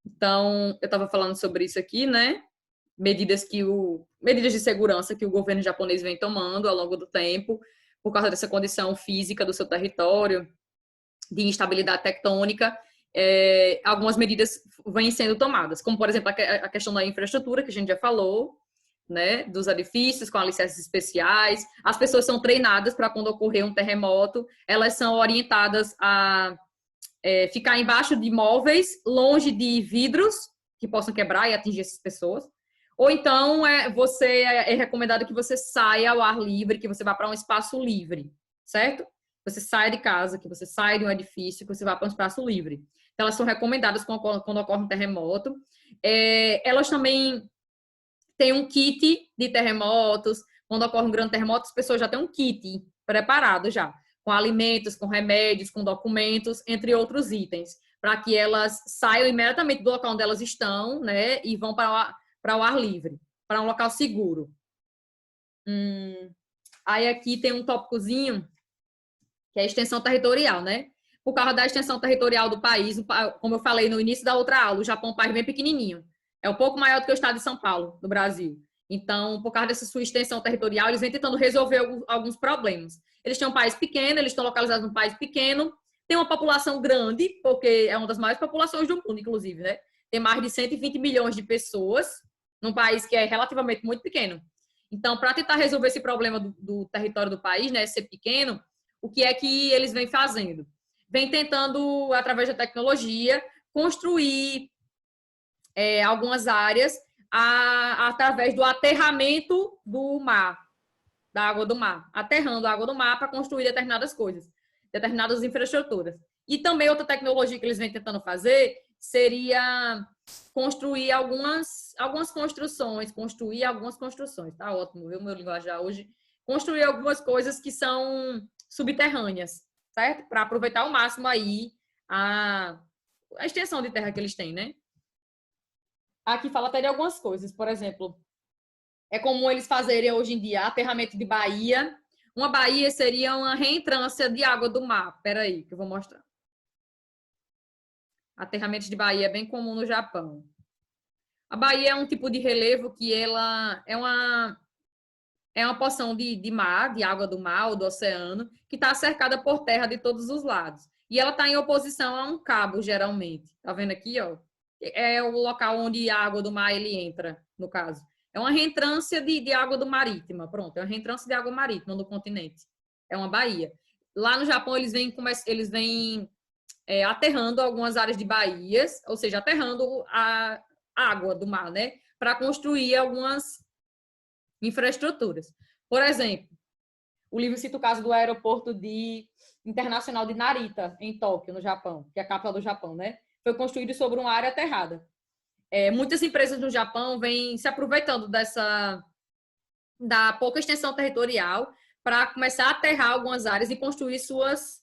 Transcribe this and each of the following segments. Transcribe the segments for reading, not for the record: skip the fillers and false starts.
Então, eu estava falando sobre isso aqui, né? Medidas de segurança que o governo japonês vem tomando ao longo do tempo, por causa dessa condição física do seu território, de instabilidade tectônica, algumas medidas vêm sendo tomadas, como, por exemplo, a questão da infraestrutura, que a gente já falou, né, dos edifícios com licenças especiais. As pessoas são treinadas para, quando ocorrer um terremoto, elas são orientadas a ficar embaixo de móveis, longe de vidros que possam quebrar e atingir essas pessoas. Ou então é recomendado que você saia ao ar livre, que você vá para um espaço livre, certo? Você sai de casa, que você sai de um edifício, que você vá para um espaço livre. Então, elas são recomendadas quando ocorre um terremoto. Elas também têm um kit de terremotos. Quando ocorre um grande terremoto, as pessoas já têm um kit preparado já, com alimentos, com remédios, com documentos, entre outros itens, para que elas saiam imediatamente do local onde elas estão, né, e vão para o ar livre, para um local seguro. Aí aqui tem um tópicozinho, que é a extensão territorial, né? Por causa da extensão territorial do país, como eu falei no início da outra aula, o Japão é um país bem pequenininho. É um pouco maior do que o estado de São Paulo, no Brasil. Então, por causa dessa sua extensão territorial, eles vêm tentando resolver alguns problemas. Eles têm um país pequeno, eles estão localizados num país pequeno, tem uma população grande, porque é uma das maiores populações do mundo, inclusive, né? Tem mais de 120 milhões de pessoas num país que é relativamente muito pequeno. Então, para tentar resolver esse problema do território do país, né, ser pequeno, o que é que eles vêm fazendo? Vem tentando, através da tecnologia, construir algumas áreas através do aterramento do mar, da água do mar, aterrando a água do mar para construir determinadas coisas, determinadas infraestruturas. E também outra tecnologia que eles vêm tentando fazer seria construir algumas construções, tá ótimo, viu, meu linguajar hoje? Construir algumas coisas que são subterrâneas, certo? Para aproveitar ao máximo aí a extensão de terra que eles têm, né? Aqui fala até de algumas coisas, por exemplo, é comum eles fazerem hoje em dia aterramento de baía. Uma baía seria uma reentrância de água do mar. Espera aí, que eu vou mostrar. Aterramento de baía é bem comum no Japão. A baía é um tipo de relevo que ela é uma porção de mar, de água do mar ou do oceano, que está cercada por terra de todos os lados. E ela está em oposição a um cabo, geralmente. Tá vendo aqui, ó? É o local onde a água do mar ele entra, no caso. É uma reentrância de água do marítima, pronto. É uma reentrância de água marítima do continente. É uma baía. Lá no Japão, eles vêm aterrando algumas áreas de baías, ou seja, aterrando a água do mar, né? Para construir algumas infraestruturas. Por exemplo, o livro cita o caso do aeroporto internacional de Narita, em Tóquio, no Japão, que é a capital do Japão, né? Foi construído sobre uma área aterrada. Muitas empresas no Japão vêm se aproveitando da pouca extensão territorial para começar a aterrar algumas áreas e construir suas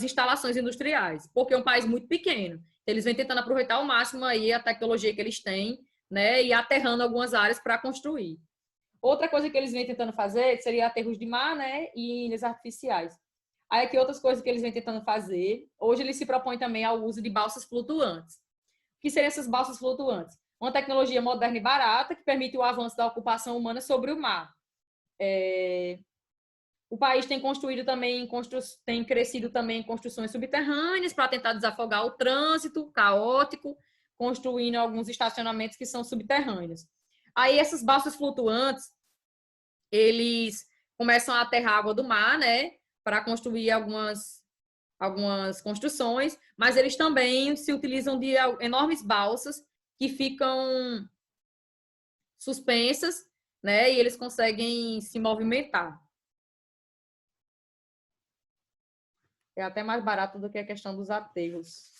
instalações industriais, porque é um país muito pequeno. Eles vêm tentando aproveitar ao máximo aí a tecnologia que eles têm, né, e aterrando algumas áreas para construir. Outra coisa que eles vêm tentando fazer seria aterros de mar, né, e ilhas artificiais. Aí aqui outras coisas que eles vêm tentando fazer. Hoje eles se propõem também ao uso de balsas flutuantes. O que seriam essas balsas flutuantes? Uma tecnologia moderna e barata que permite o avanço da ocupação humana sobre o mar. O país tem construído também, tem crescido também em construções subterrâneas para tentar desafogar o trânsito caótico, construindo alguns estacionamentos que são subterrâneos. Aí essas balsas flutuantes, eles começam a aterrar água do mar, né, para construir algumas construções, mas eles também se utilizam de enormes balsas que ficam suspensas, né, e eles conseguem se movimentar. É até mais barato do que a questão dos aterros.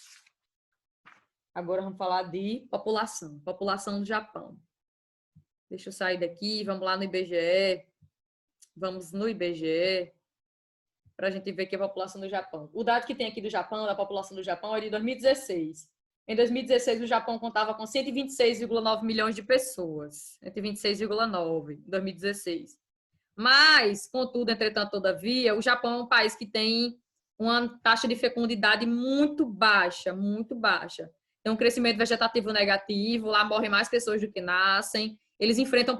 Agora vamos falar de população. População do Japão. Deixa eu sair daqui, vamos lá no IBGE. Vamos no IBGE para a gente ver que é a população do Japão. O dado que tem aqui do Japão, da população do Japão, é de 2016. Em 2016, o Japão contava com 126,9 milhões de pessoas. 126,9 em 2016. Mas, contudo, entretanto, todavia, o Japão é um país que tem uma taxa de fecundidade muito baixa, muito baixa. tem um crescimento vegetativo negativo, lá morrem mais pessoas do que nascem. Eles enfrentam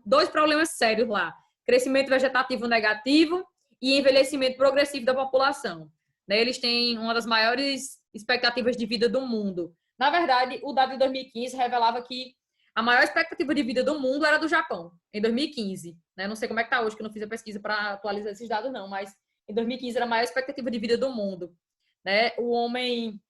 dois problemas sérios lá: crescimento vegetativo negativo e envelhecimento progressivo da população. Né? Eles têm uma das maiores expectativas de vida do mundo. Na verdade, o dado de 2015 revelava que a maior expectativa de vida do mundo era do Japão, em 2015. Né? Não sei como é que está hoje, que eu não fiz a pesquisa para atualizar esses dados, não, mas em 2015 era a maior expectativa de vida do mundo. Né? O homem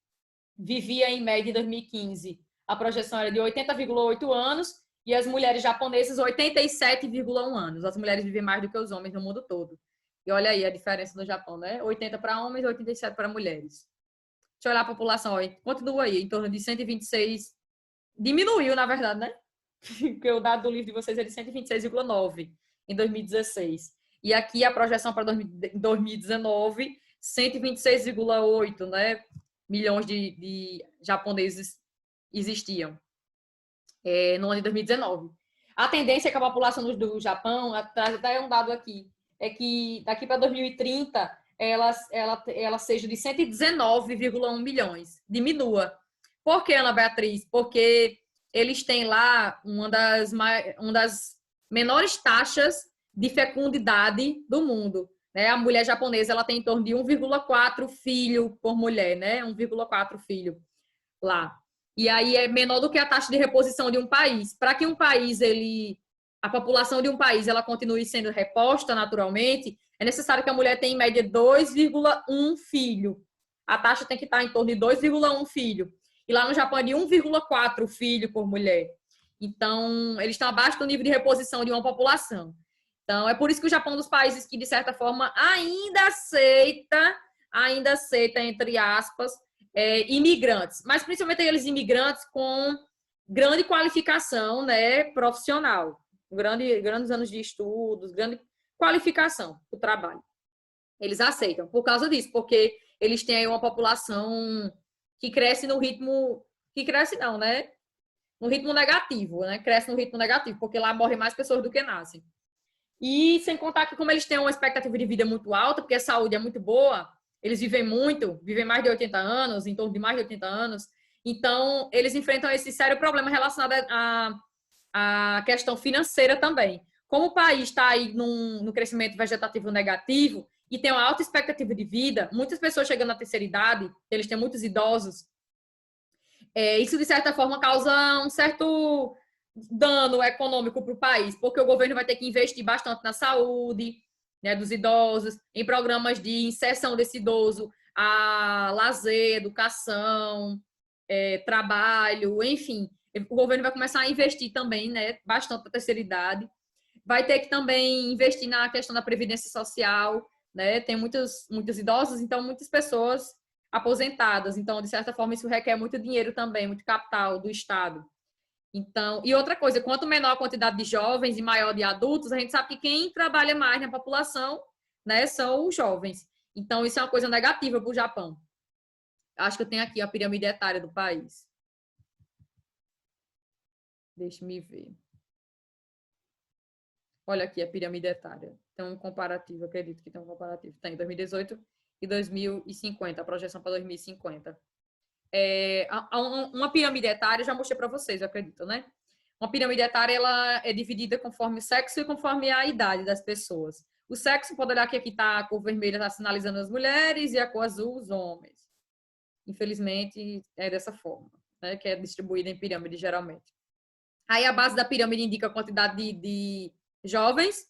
vivia, em média, em 2015, a projeção era de 80,8 anos, e as mulheres japonesas, 87,1 anos. As mulheres vivem mais do que os homens no mundo todo. E olha aí a diferença no Japão, né? 80 para homens e 87 para mulheres. Deixa eu olhar a população, ó, continua aí, em torno de 126. Diminuiu, na verdade, né? Porque o dado do livro de vocês é de 126,9 em 2016. E aqui a projeção para 2019, 126,8, né? Milhões de japoneses existiam no ano de 2019. A tendência é que a população do Japão, até um dado aqui, é que daqui para 2030 ela seja de 119,1 milhões. Diminua. Por que, Ana Beatriz? Porque eles têm lá uma das menores taxas de fecundidade do mundo. Né? A mulher japonesa ela tem em torno de 1,4 filho por mulher, né? 1,4 filho lá. E aí é menor do que a taxa de reposição de um país. Para que um país, a população de um país ela continue sendo reposta naturalmente, é necessário que a mulher tenha em média 2,1 filho. A taxa tem que estar em torno de 2,1 filho. E lá no Japão é de 1,4 filho por mulher. Então, eles estão abaixo do nível de reposição de uma população. Então, é por isso que o Japão é um dos países que, de certa forma, ainda aceita, entre aspas, imigrantes, mas principalmente aqueles imigrantes com grande qualificação, né, profissional, grandes anos de estudos, grande qualificação para o trabalho. Eles aceitam por causa disso, porque eles têm aí uma população que cresce no ritmo, que cresce não, né, no ritmo negativo, né, cresce no ritmo negativo, porque lá morrem mais pessoas do que nascem. E sem contar que como eles têm uma expectativa de vida muito alta, porque a saúde é muito boa, eles vivem mais de 80 anos, em torno de mais de 80 anos, então eles enfrentam esse sério problema relacionado à questão financeira também. Como o país está aí no crescimento vegetativo negativo e tem uma alta expectativa de vida, muitas pessoas chegando à terceira idade, eles têm muitos idosos, isso de certa forma causa um certo dano econômico para o país, porque o governo vai ter que investir bastante na saúde, né, dos idosos, em programas de inserção desse idoso a lazer, educação, trabalho, enfim. O governo vai começar a investir também, né, bastante para a terceira idade. Vai ter que também investir na questão da previdência social, né? Tem muitos idosos, então muitas pessoas aposentadas. Então, de certa forma, isso requer muito dinheiro também, muito capital do Estado. Então, e outra coisa, quanto menor a quantidade de jovens e maior de adultos, a gente sabe que quem trabalha mais na população, né, são os jovens. Então, isso é uma coisa negativa para o Japão. Acho que eu tenho aqui a pirâmide etária do país. Deixa-me ver. Olha aqui a pirâmide etária. Tem um comparativo, acredito que tem um comparativo. Tem 2018 e 2050, a projeção para 2050. Uma pirâmide etária, já mostrei para vocês, eu acredito, né? Uma pirâmide etária ela é dividida conforme o sexo e conforme a idade das pessoas. O sexo, pode olhar que aqui está a cor vermelha, está sinalizando as mulheres, e a cor azul, os homens. Infelizmente, é dessa forma, né? Que é distribuída em pirâmide, geralmente. Aí a base da pirâmide indica a quantidade de jovens,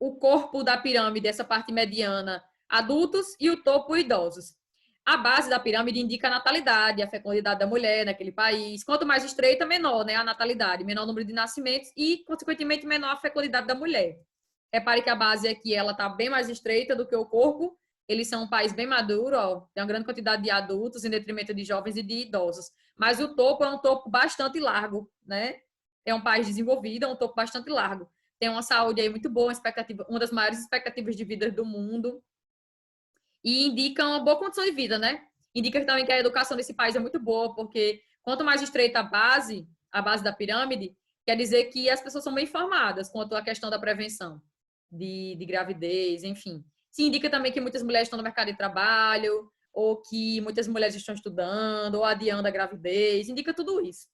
o corpo da pirâmide, essa parte mediana, adultos, e o topo, idosos. A base da pirâmide indica a natalidade, a fecundidade da mulher naquele país. Quanto mais estreita, menor, né, a natalidade, menor número de nascimentos e, consequentemente, menor a fecundidade da mulher. Repare que a base aqui ela está bem mais estreita do que o corpo. Eles são um país bem maduro, ó, tem uma grande quantidade de adultos em detrimento de jovens e de idosos. Mas o topo é um topo bastante largo, né? É um país desenvolvido, é um topo bastante largo. Tem uma saúde aí muito boa, uma das maiores expectativas de vida do mundo. E indica uma boa condição de vida, né? Indica também que a educação desse país é muito boa, porque quanto mais estreita a base da pirâmide, quer dizer que as pessoas são bem informadas quanto à questão da prevenção de gravidez, enfim. Se indica também que muitas mulheres estão no mercado de trabalho, ou que muitas mulheres estão estudando, ou adiando a gravidez, indica tudo isso.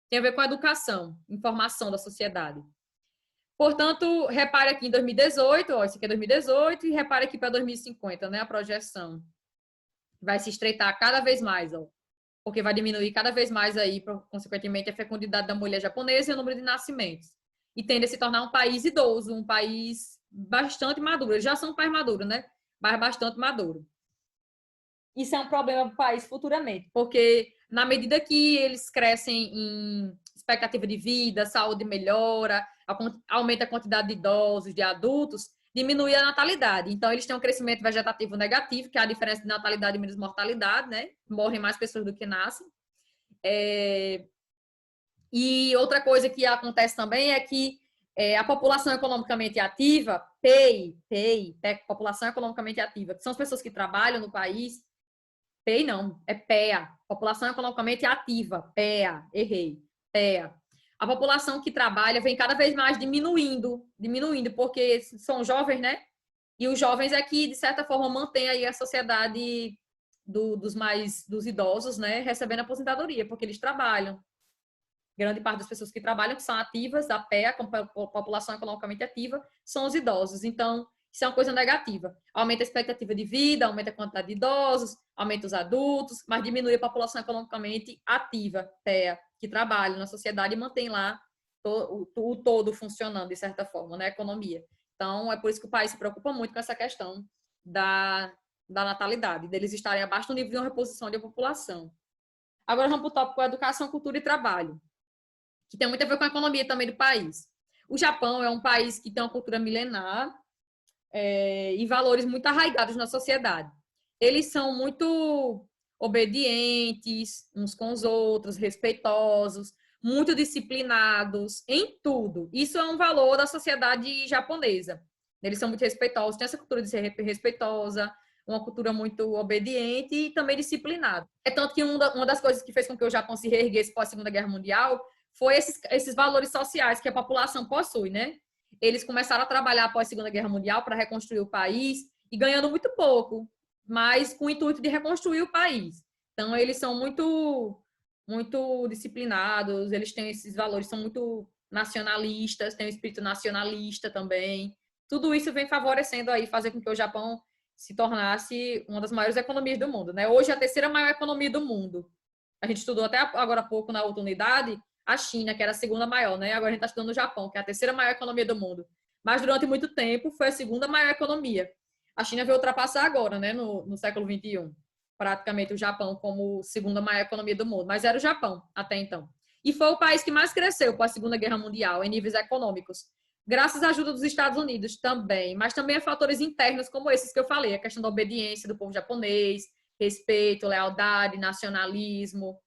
Tem a ver com a educação, informação da sociedade. Portanto, repare aqui em 2018, ó, isso aqui é 2018, e repare aqui para 2050, né, a projeção. Vai se estreitar cada vez mais, ó, porque vai diminuir cada vez mais aí, consequentemente, a fecundidade da mulher japonesa e o número de nascimentos. E tende a se tornar um país idoso, um país bastante maduro. Eles já são um país maduro, né? Mas bastante maduro. Isso é um problema para o país futuramente, porque na medida que eles crescem em expectativa de vida, saúde melhora, aumenta a quantidade de idosos, de adultos, diminui a natalidade. Então, eles têm um crescimento vegetativo negativo, que é a diferença de natalidade e menos mortalidade, né? Morrem mais pessoas do que nascem. E outra coisa que acontece também é que a população economicamente ativa, PEI, população economicamente ativa, que são as pessoas que trabalham no país, PEI não, é PEA, população economicamente ativa, PEA, errei, PEA. A população que trabalha vem cada vez mais diminuindo, porque são jovens, né? E os jovens é que, de certa forma, mantêm aí a sociedade dos idosos, né? Recebendo aposentadoria, porque eles trabalham. Grande parte das pessoas que trabalham, que são ativas, a PEA, a população economicamente ativa, são os idosos. Então, isso é uma coisa negativa. Aumenta a expectativa de vida, aumenta a quantidade de idosos, aumenta os adultos, mas diminui a população economicamente ativa, PEA, que trabalha na sociedade e mantém lá o todo funcionando, de certa forma, na economia. Então, é por isso que o país se preocupa muito com essa questão da natalidade, deles estarem abaixo do nível de uma reposição da população. Agora, vamos para o tópico educação, cultura e trabalho, que tem muito a ver com a economia também do país. O Japão é um país que tem uma cultura milenar e valores muito arraigados na sociedade. Eles são muito obedientes uns com os outros, respeitosos, muito disciplinados em tudo. Isso é um valor da sociedade japonesa. Eles são muito respeitosos, têm essa cultura de ser respeitosa, uma cultura muito obediente e também disciplinada. É tanto que uma das coisas que fez com que o Japão se reerguesse pós Segunda Guerra Mundial foi esses valores sociais que a população possui, né? Eles começaram a trabalhar após a Segunda Guerra Mundial para reconstruir o país e ganhando muito pouco, mas com o intuito de reconstruir o país. Então, eles são muito disciplinados, eles têm esses valores, são muito nacionalistas, têm um espírito nacionalista também. Tudo isso vem favorecendo aí, fazer com que o Japão se tornasse uma das maiores economias do mundo, né? Hoje, a terceira maior economia do mundo. A gente estudou até agora há pouco na outra unidade, a China, que era a segunda maior, né? Agora a gente está estudando o Japão, que é a terceira maior economia do mundo. Mas durante muito tempo foi a segunda maior economia. A China veio ultrapassar agora, né? No século XXI, praticamente o Japão como segunda maior economia do mundo. Mas era o Japão até então. E foi o país que mais cresceu pós a Segunda Guerra Mundial em níveis econômicos. Graças à ajuda dos Estados Unidos também, mas também a fatores internos como esses que eu falei, a questão da obediência do povo japonês, respeito, lealdade, nacionalismo.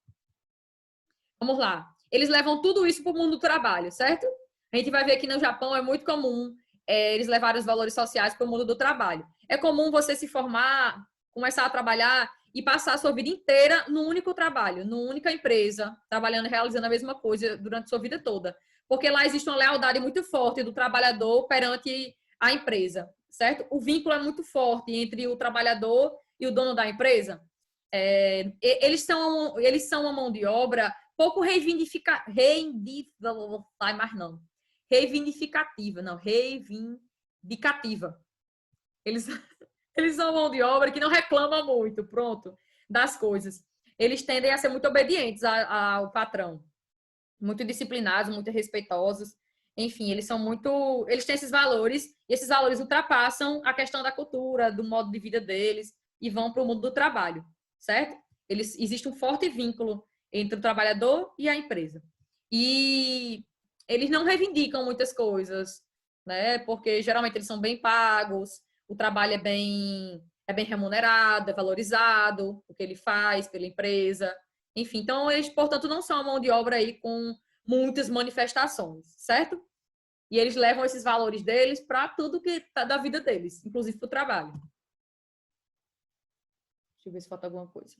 Vamos lá. Eles levam tudo isso para o mundo do trabalho, certo? A gente vai ver que no Japão é muito comum eles levarem os valores sociais para o mundo do trabalho. É comum você se formar, começar a trabalhar e passar a sua vida inteira num único trabalho, numa única empresa, trabalhando, realizando a mesma coisa durante a sua vida toda. Porque lá existe uma lealdade muito forte do trabalhador perante a empresa, certo? O vínculo é muito forte entre o trabalhador e o dono da empresa. Eles são uma mão de obra pouco reivindicativa, Eles, eles são mão de obra que não reclama muito, pronto, das coisas. Eles tendem a ser muito obedientes ao patrão, muito disciplinados, muito respeitosos. Enfim, eles têm esses valores, e esses valores ultrapassam a questão da cultura, do modo de vida deles, e vão para o mundo do trabalho, certo? Existe um forte vínculo entre o trabalhador e a empresa. E eles não reivindicam muitas coisas, né? Porque geralmente eles são bem pagos, o trabalho é bem remunerado, é valorizado, o que ele faz pela empresa. Enfim, então eles, portanto, não são uma mão de obra aí com muitas manifestações, certo? E eles levam esses valores deles para tudo que tá da vida deles, inclusive para o trabalho. Deixa eu ver se falta alguma coisa.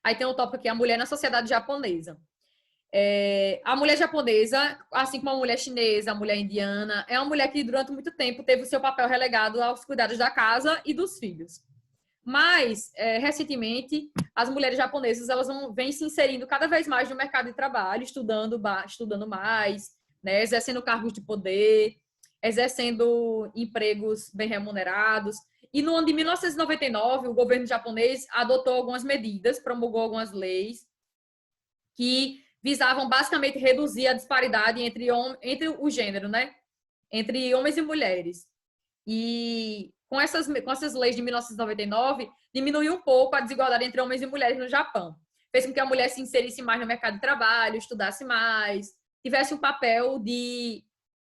Aí tem um tópico aqui, a mulher na sociedade japonesa. A mulher japonesa, assim como a mulher chinesa, a mulher indiana, é uma mulher que durante muito tempo teve o seu papel relegado aos cuidados da casa e dos filhos. Mas, recentemente, as mulheres japonesas elas vêm se inserindo cada vez mais no mercado de trabalho, estudando mais, né, exercendo cargos de poder, exercendo empregos bem remunerados. E no ano de 1999, o governo japonês adotou algumas medidas, promulgou algumas leis que visavam basicamente reduzir a disparidade entre o gênero, né? Entre homens e mulheres. E com essas leis de 1999, diminuiu um pouco a desigualdade entre homens e mulheres no Japão. Fez com que a mulher se inserisse mais no mercado de trabalho, estudasse mais, tivesse um papel de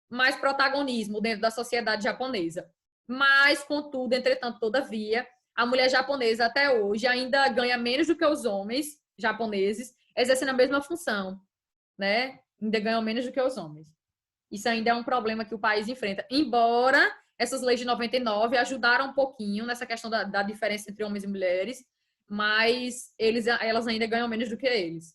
mais protagonismo dentro da sociedade japonesa. Mas, contudo, entretanto, todavia, a mulher japonesa até hoje ainda ganha menos do que os homens japoneses, exercendo a mesma função, né? Ainda ganham menos do que os homens. Isso ainda é um problema que o país enfrenta. Embora essas leis de 99 ajudaram um pouquinho nessa questão da diferença entre homens e mulheres, mas elas ainda ganham menos do que eles.